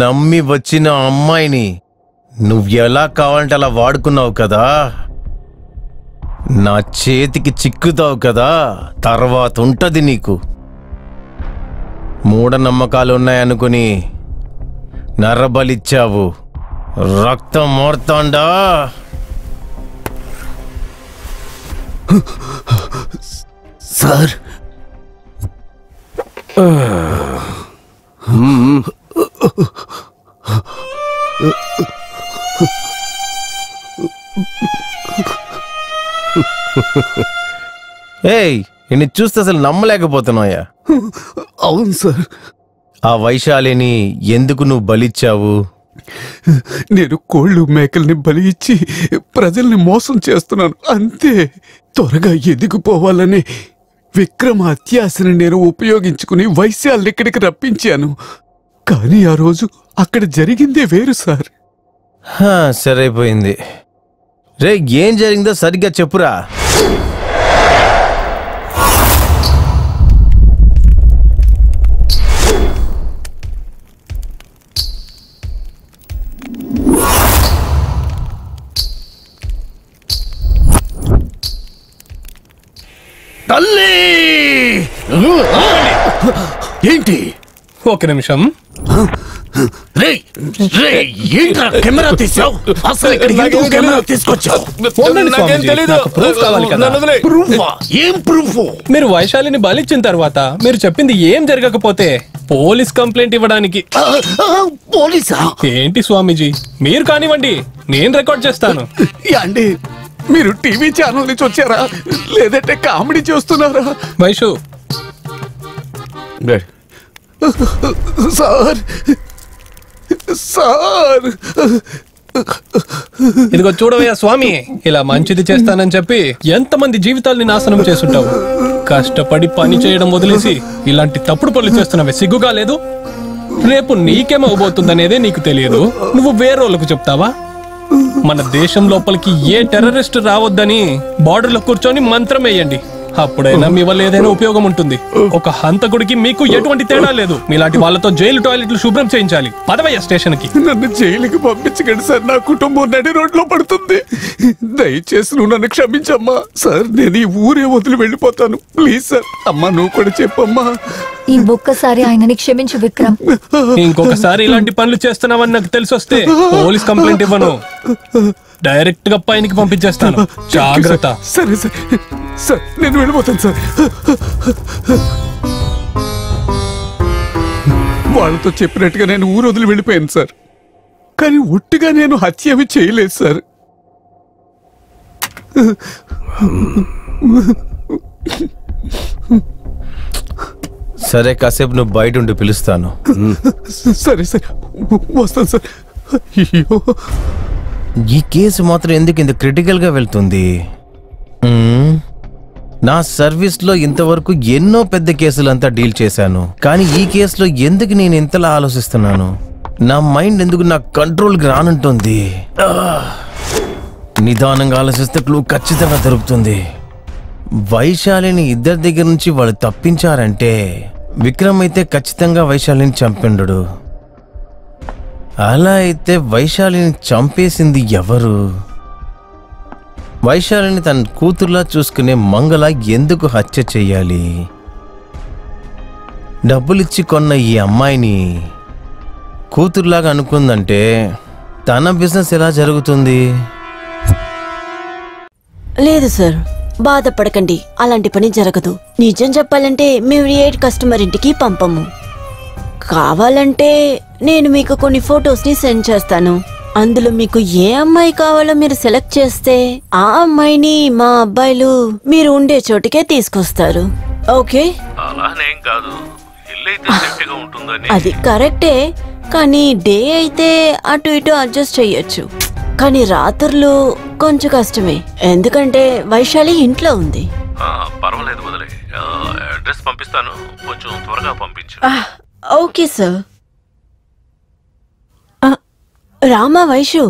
నమ్మి వచ్చిన అమ్మాయిని నువ్వెలా కావాలంటే అలా వాడుకున్నావు కదా, నా చేతికి చిక్కుతావు కదా, తర్వాత ఉంటది నీకు. మూఢనమ్మకాలు ఉన్నాయనుకుని నరబలిచ్చావు, రక్తం మోర్తాండా. సార్ ఏయ్, నిన్ను చూస్తే అసలు నమ్మలేకపోతున్నాయా? అవును సార్. ఆ వైశాలిని ఎందుకు నువ్వు బలిచ్చావు? నేను కోళ్ళు మేకల్ని బలి ఇచ్చి ప్రజల్ని మోసం చేస్తున్నాను అంతే. త్వరగా ఎదిగిపోవాలని విక్రమ అత్యాశని నేను ఉపయోగించుకుని వైశాల్ని ఇక్కడికి రప్పించాను. కానీ ఆ రోజు అక్కడ జరిగిందే వేరు సార్. సరైపోయింది. రే, ఏం జరిగిందో సరిగ్గా చెప్పురా. ఏంటి? ఒక నిమిషం. కెమెరా తీసావు? అసలు కెమెరా తీసుకొచ్చావు? ఏం ప్రూఫ్? మీరు వైశాలిని బలిచ్చిన తర్వాత మీరు చెప్పింది ఏం జరగకపోతే పోలీస్ కంప్లైంట్ ఇవ్వడానికి. పోలీసా? ఏంటి స్వామీజీ, మీరు కానివ్వండి, నేను రికార్డ్ చేస్తాను. అండి, మీరు టీవీ ఛానల్ నుంచి వచ్చారా లేదంటే కామెడీ చేస్తున్నారా? వైషు, సార్ సార్ ఇదిగో చూడవయ్యా స్వామి, ఇలా మంచిది చేస్తానని చెప్పి ఎంతమంది జీవితాల్ని నాశనం చేసుంటావు. కష్టపడి పని చేయడం వదిలేసి ఇలాంటి తప్పుడు పనులు చేస్తున్నావే, సిగ్గుగా లేదు? రేపు నీకేమవబోతుందనేదే నీకు తెలియదు, నువ్వు వేరేళ్ళకు చెప్తావా? మన దేశం లోపలికి ఏ టెర్రరిస్ట్ రావద్దని బార్డర్లో కూర్చొని మంత్రం వేయండి, అప్పుడైనా మీ వల్ల ఏదైనా ఉపయోగం ఉంటుంది. ఒక హంతకుడికి మీకు ఎటువంటి తేడా లేదు. మీలాంటి వాళ్ళతో జైలు టాయిలెట్లు శుభ్రం చేయించాలి. పదవయ్య స్టేషన్ కి. నన్ను జైలుకి పంపించకండి సార్, నా కుటుంబం నడి రోడ్లో పడుతుంది. దయచేసి నువ్వు నన్ను క్షమించమ్మా. సార్, నేను ఈ ఊరే వదిలి వెళ్ళిపోతాను. Please sir. అమ్మా, నువ్వు కూడా చెప్పమ్మా. ఈ ఒక్కసారి ఆయనని క్షమించు విక్రమ్. ఇంకొకసారి ఇలాంటి పనులు చేస్తున్నావని నాకు తెలిసొస్తే పోలీస్ కంప్లైంట్ ఇవ్వను, డైరెక్ట్ గా పైనకి పంపించేస్తాను. జాగ్రత్త. సరే సార్, సార్ నేను వెళ్ళిపోతాను సార్. వాళ్ళతో చెప్పినట్టుగా నేను ఊరు వదిలి వెళ్ళిపోయాను సార్. కానీ ఒట్టిగా నేను హత్య అవి చేయలేదు సార్. సరే, కాసేపు నువ్వు బయట ఉండి పిలుస్తాను. సరే సార్, వస్తాను సార్. అయ్యో, ఈ కేసు మాత్రం ఎందుకు ఇంత క్రిటికల్గా వెళ్తుంది? నా సర్వీస్లో ఇంతవరకు ఎన్నో పెద్ద కేసులంతా డీల్ చేశాను, కానీ ఈ కేసులో ఎందుకు నేను ఇంతలా ఆలోచిస్తున్నాను? నా మైండ్ ఎందుకు నా కంట్రోల్కి రానంటుంది? నిదానంగా ఆలోచిస్తే క్లూ ఖచ్చితంగా దొరుకుతుంది. వైశాలిని ఇద్దరి దగ్గర నుంచి వాళ్ళు తప్పించారంటే విక్రమ్ అయితే ఖచ్చితంగా వైశాలిని చంపిండు. అలా అయితే వైశాలిని చంపేసింది ఎవరు? వైశాలిని తన కూతుర్లా చూసుకునే మంగళ ఎందుకు హత్య చెయ్యాలి? డబ్బులిచ్చి కొన్న ఈ అమ్మాయిని కూతుర్లాగా అనుకుందంటే తన బిజినెస్ ఎలా జరుగుతుంది? లేదు సార్, బాధపడకండి, అలాంటి పని జరగదు. నిజం చెప్పాలంటే మేము ఏ కస్టమర్ ఇంటికి పంపము. కావాలంటే నేను మీకు కొన్ని ఫొటోస్ ని సెండ్ చేస్తాను. అందులో మీకు ఏ అమ్మాయి కావాలో మీరు సెలెక్ట్ చేస్తే ఆ అమ్మాయిని మా అబ్బాయిలు మీరు ఉండే చోటికే తీసుకొస్తారు. ఓకే? అలానేం కాదు, అది కరెక్టే, కానీ డే అయితే అటు ఇటు అడ్జస్ట్ చెయ్యొచ్చు. కానీ రాత్రులు కొంచెం కష్టమే, ఎందుకంటే వైశాలి ఇంట్లో ఉంది. పర్వాలేదు, వదిలే. అడ్రస్ పంపిస్తాను, కొంచెం త్వరగా పంపించు. Okay sir. రామా, వైషు,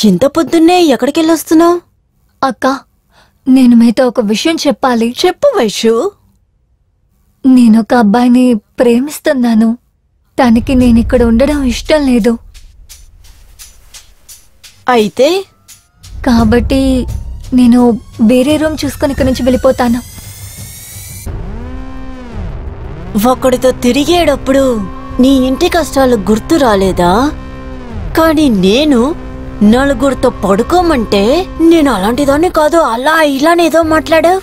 ఇంత పొద్దున్నే ఎక్కడికెళ్ళొస్తున్నావు? అక్క, నేను మీతో ఒక విషయం చెప్పాలి. చెప్పు వైషు. నేనొక అబ్బాయిని ప్రేమిస్తున్నాను. తనకి నేను ఇక్కడ ఉండడం ఇష్టం లేదు. అయితే కాబట్టి నేను వేరే రూమ్ చూసుకొని ఇక్కడ నుంచి వెళ్ళిపోతాను. ఒకడితో తిరిగేటప్పుడు నీ ఇంటి కష్టాలు గుర్తు రాలేదా? కానీ నేను నలుగురితో పడుకోమంటే నేను అలాంటిదాన్ని కాదు, అలా ఇలానేదో మాట్లాడావు.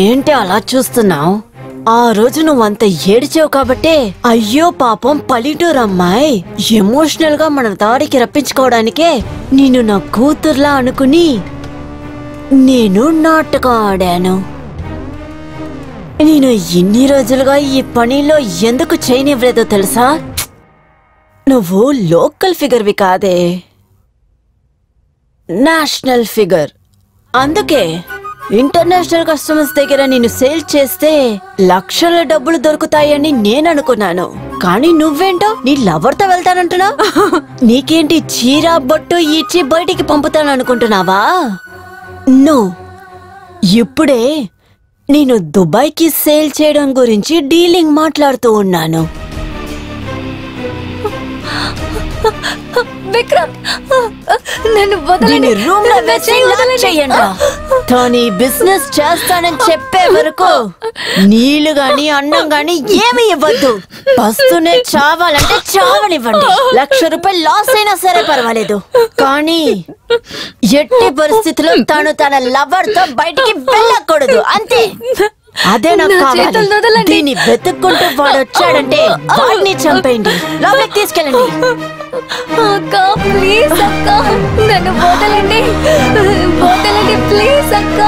ఏంటి అలా చూస్తున్నావు? ఆ రోజు నువ్వంత ఏడిచావు కాబట్టే అయ్యో పాపం పల్లెటూరు అమ్మాయి ఎమోషనల్ గా మన దారికి రప్పించుకోవడానికే నేను నా కూతుర్లా అనుకుని నేను నాటకం ఆడాను. నేను ఇన్ని రోజులుగా ఈ పనిలో ఎందుకు చేయనివ్వలేదో తెలుసా? నువ్వు లోకల్ ఫిగర్వి కాదే, నేషనల్ ఫిగర్. అందుకే ఇంటర్నేషనల్ కస్టమర్స్ దగ్గర నేను సేల్ చేస్తే లక్షల డబ్బులు దొరుకుతాయని నేను అనుకున్నాను. కానీ నువ్వేంటో నీ లవర్తో వెళ్తానంటున్నా. నీకేంటి చీర బొట్టు ఇచ్చి బయటికి పంపుతాననుకుంటున్నావా? నో, ఇప్పుడే నేను దుబాయ్కి సేల్ చేయడం గురించి డీలింగ్ మాట్లాడుతూ ఉన్నాను. విక్రమ్, నన్ను వదలండి. రూమ్ లో చెయ్యండి. తను బిజినెస్ చేస్తానని చెప్పే వరకు నీళ్లు గాని అన్నం గాని ఏమి ఇవ్వద్దు. పస్తునే చావాలంటే చావనివ్వండి. 1,00,000 రూపాయలు లాస్ అయినా సరే పర్వాలేదు, కానీ ఎట్టి పరిస్థితుల్లో తను తన లవర్ తో బయటికి వెళ్ళకూడదు. అంతే, అదే నాకు కావాలి. దీన్ని వెతుక్కుంటూ వాడు వచ్చాడంటే వాడిని చంపేయండి, లోపలికి తీసుకెళ్ళండి. అక్క ప్లీజ్ అక్క, నన్ను వదలండి, వదలండి ప్లీజ్ అక్క.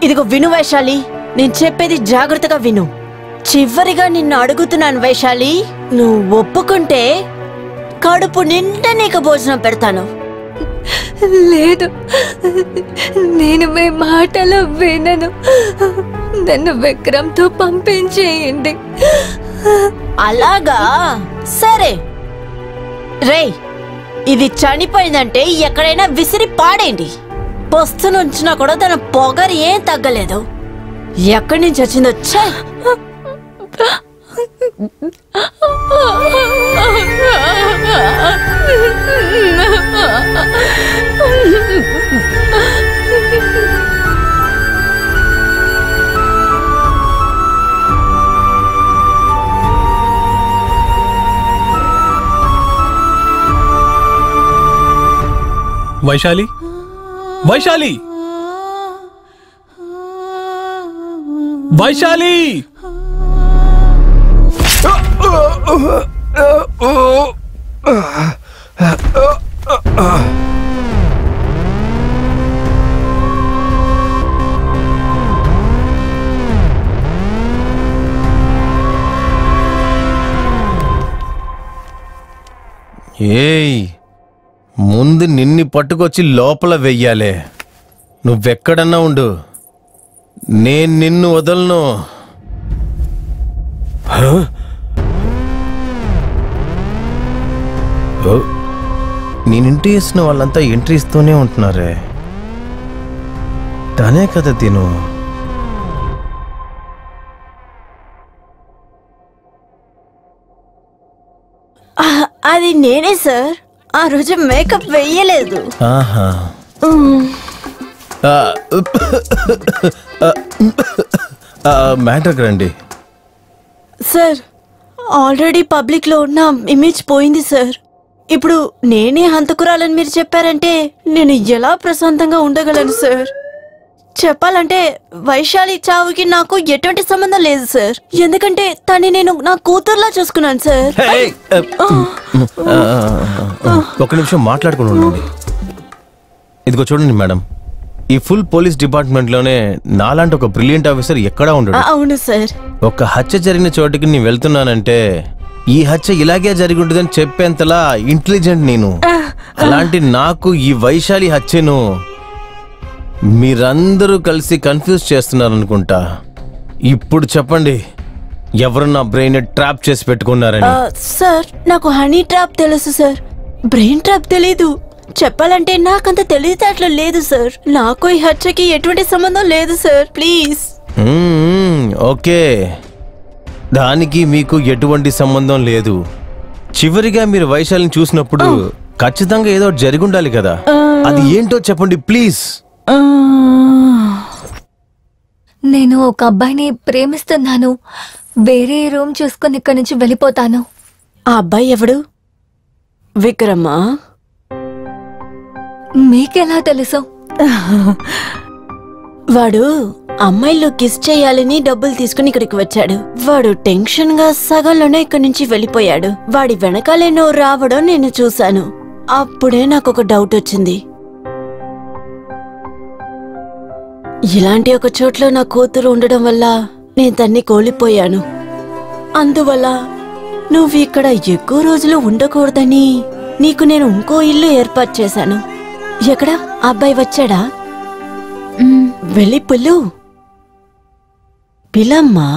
ఇదిగో విను వైశాలి, నేను చెప్పేది జాగ్రత్తగా విను. చివరిగా నిన్ను అడుగుతున్నాను వైశాలి, నువ్వు ఒప్పుకుంటే కడుపు నిండా నీకు భోజనం పెడతాను. లేదు, నేను మీ మాటలు వినను. నన్ను విక్రమ్తో పంపించేయండి. అలాగా, సరే. రేయ్, ఇది చనిపోయిందంటే ఎక్కడైనా విసిరి పాడేయండి. పొస్తునుంచినా కూడా తన పొగరు ఏం తగ్గలేదు. ఎక్కడి నుంచి వచ్చిందో ఛే. వైశాలి, వైశాలి, వైశాలి! ఏయ్, ముందు నిన్ని పట్టుకొచ్చి లోపల వెయ్యాలే. నువ్వెక్కడన్నా ఉండు, నేను నిన్ను వదలను. నేనింటి ఇస్తున్న వాళ్ళంతా ఎంట్రీ ఇస్తూనే ఉంటున్నారే. తనే కదా తిను. అది నేనే సార్, ఆ రోజు మేకప్ వెయ్యలేదు. ఆహా, మ్యాటర్కి రండి. సార్, ఆల్రెడీ పబ్లిక్ లో ఉన్న ఇమేజ్ పోయింది సార్. ఇప్పుడు నేనే హంతకురాలని మీరు చెప్పారంటే నేను ఎలా ప్రశాంతంగా ఉండగలను సార్? చెప్పాలంటే వైశాలి చావుకి నాకు ఎటువంటి సంబంధం లేదు సార్. ఎందుకంటే తన్ని నేను నా కూతుర్లా చూసుకున్నాను సార్. ఒక నిమిషం మాట్లాడుకుని ఉండండి. ఇదిగో చూడండి మేడం, ఈ ఫుల్ పోలీస్ డిపార్ట్మెంట్ లోనే నాలాంటి ఒక బ్రిలియంట్ ఆఫీసర్ ఎక్కడా ఉండడు. అవును సార్. ఒక హత్య జరిగిన చోటికి నేను వెళ్తున్నానంటే ఈ హత్య ఇలాగే జరిగి ఉంటుందని చెప్పేంతలా ఇంటెలిజెంట్ నేను. అలాంటి నాకు ఈ వైశాలి హత్యను మీరందరూ కలిసి కన్ఫ్యూజ్ చేస్తున్నారనుకుంటా. ఇప్పుడు చెప్పండి, ఎవరు నా బ్రెయిన్ ట్రాప్ చేసి పెట్టుకున్నారని? సార్, నాకు హనీ ట్రాప్ తెలుసు సార్, బ్రెయిన్ ట్రాప్ తెలీదు. చెప్పాలంటే నాకంత తెలివితేటలు లేదు సార్. నాకు ఈ హత్యకి ఎటువంటి సంబంధం లేదు సార్. ప్లీజ్. ఓకే, దానికి మీకు ఎటువంటి సంబంధం లేదు. చివరిగా మీరు వైశాలిని చూసినప్పుడు ఖచ్చితంగా ఏదో జరిగి ఉండాలి కదా. అది ఏంటో చెప్పండి ప్లీజ్. నేను ఒక అబ్బాయిని ప్రేమిస్తున్నాను. వేరే రూమ్ చూసుకొని ఇక్కడి నుంచి వెళ్ళిపోతాను. ఆ అబ్బాయి ఎవడు? విక్రమా? మీకెలా తెలుసు? వాడు అమ్మాయిలు కిస్ చేయాలని డబ్బులు తీసుకుని ఇక్కడికి వచ్చాడు. వాడు టెన్షన్ గా సగంలోనే ఇక్కడి నుంచి వెళ్ళిపోయాడు. వాడి వెనకాలేనో రావడం నేను చూశాను. అప్పుడే నాకు ఒక డౌట్ వచ్చింది. ఇలాంటి ఒక చోట్లో నా కూతురు ఉండడం వల్ల నేను దాన్ని కోల్పోయాను. అందువల్ల నువ్వు ఇక్కడ ఎక్కువ రోజులు ఉండకూడదని నీకు నేను ఇంకో ఇల్లు ఏర్పాటు చేశాను. ఎక్కడ అబ్బాయి వచ్చాడా? వెళ్ళి పిల్లమ్మా.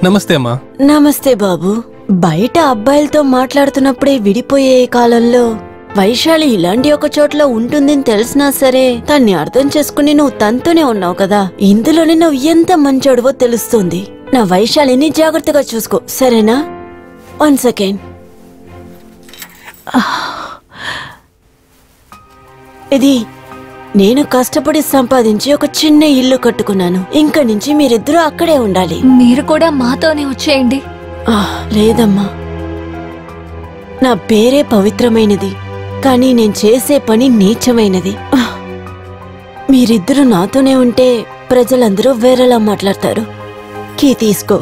నమస్తే అమ్మా. నమస్తే బాబు. బయట అబ్బాయిలతో మాట్లాడుతున్నప్పుడే విడిపోయే కాలంలో వైశాలి ఇలాంటి ఒక చోట్ల ఉంటుందని తెలిసినా సరే దాన్ని అర్థం చేసుకుని నువ్వు తనతోనే ఉన్నావు కదా. ఇందులోనే నువ్వు ఎంత మంచోడువో తెలుస్తుంది. నా వైశాలిని జాగ్రత్తగా చూసుకో, సరేనా? 1 సెకండ్. ఇది నేను కష్టపడి సంపాదించి ఒక చిన్న ఇల్లు కట్టుకున్నాను. ఇంక నుంచి మీరిద్దరూ అక్కడే ఉండాలి. మీరు కూడా మాతోనే వచ్చేయండి. లేదమ్మా, నా పేరే పవిత్రమైనది, కానీ నేను చేసే పని నీచమైనది. మీరిద్దరూ నాతోనే ఉంటే ప్రజలందరూ వేరేలా మాట్లాడతారు. కీ తీసుకో.